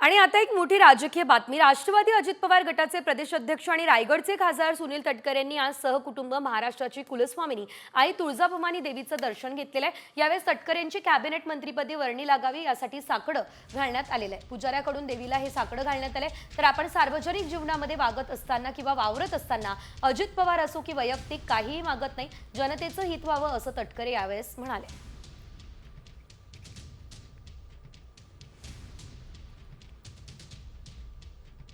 आणि आता एक मोठी राजकीय बातमी। राष्ट्रवादी अजित पवार गटाचे प्रदेश अध्यक्ष आणि रायगडचे खासदार सुनील तटकरे यांनी आज सहकुटुंब महाराष्ट्राची कुलस्वामिनी आई तुळजाभवानी देवीचं दर्शन घेतलेलं आहे। यावेळी तटकरेंची कॅबिनेट मंत्रीपदी वर्णी लागावी यासाठी साकडं घालण्यात आलेलं आहे। पुजाऱ्याकडून देवीला हे साकडं घालण्यात आले। तर आपण सार्वजनिक जीवनामध्ये वागत असताना किंवा वावरत असताना अजित पवार असो की वैयक्तिक काहीही मागत नाही, जनतेचं हित व्हावं असं तटकरे यावेळेस म्हणाले।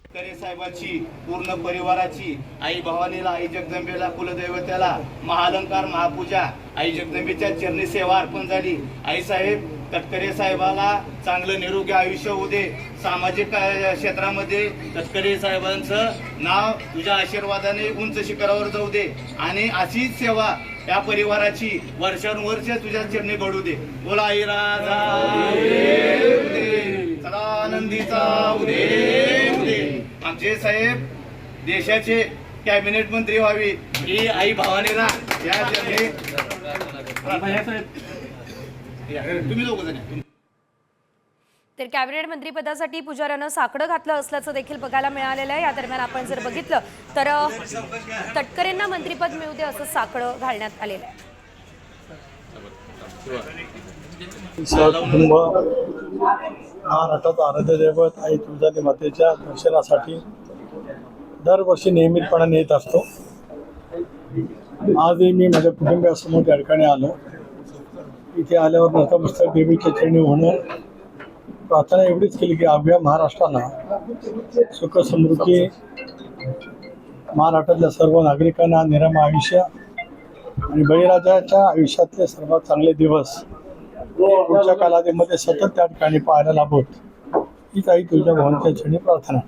तटकरे साहेबांची पूर्ण परिवाराची आई भवानीला, आई जगदंबेला, कुलदैवत्याला महालंकार महापूजा, आई जगदंबेच्या चरणी सेवा अर्पण झाली। आई साहेब तटकरे साहेबाला चांगलं निरोगी आयुष्य होऊ दे। सामाजिक क्षेत्रामध्ये तटकरे साहेबांचं नाव तुझ्या आशीर्वादाने उंच शिखरावर जाऊ दे आणि अशीच सेवा या परिवाराची वर्षानुवर्ष तुझ्या चरणी घडू दे। बोला आई राजा चला आनंदीचा उदे। आमचे साहेब देशाचे कॅबिनेट मंत्री व्हावी ही आई भवानीला या चरणी तुम्ही लोक जण। तर कॅबिनेट मंत्रीपदासाठी पुजाऱ्यानं साकडं घातलं असल्याचं देखील बघायला मिळालेलं आहे। या दरम्यान आपण जर बघितलं तर तटकरेंना मंत्रीपद मिळू दे असं साकडं घालण्यात आलेलं आहे। महाराष्ट्राचा आराध्य दैवत आई तुळजाभवानी मातेच्या दर्शनासाठी दरवर्षी नियमितपणे येत असतो। आजही मी माझ्या कुटुंबियासमोर त्या ठिकाणी आलो। इथे आल्यावर नतमस्तक देवीच्या चरणी होणं प्रार्थना एवढीच केली की अभ्या महाराष्ट्राला सुख समृद्धी, महाराष्ट्रातल्या सर्व नागरिकांना निरामय आयुष्य आणि बळीराजाच्या आयुष्यातले सर्वात चांगले दिवस पुढच्या कालावधीमध्ये सतत त्या ठिकाणी पाहायला लाभोत हीच आई तुळजाभवानीच्या चरणी प्रार्थना।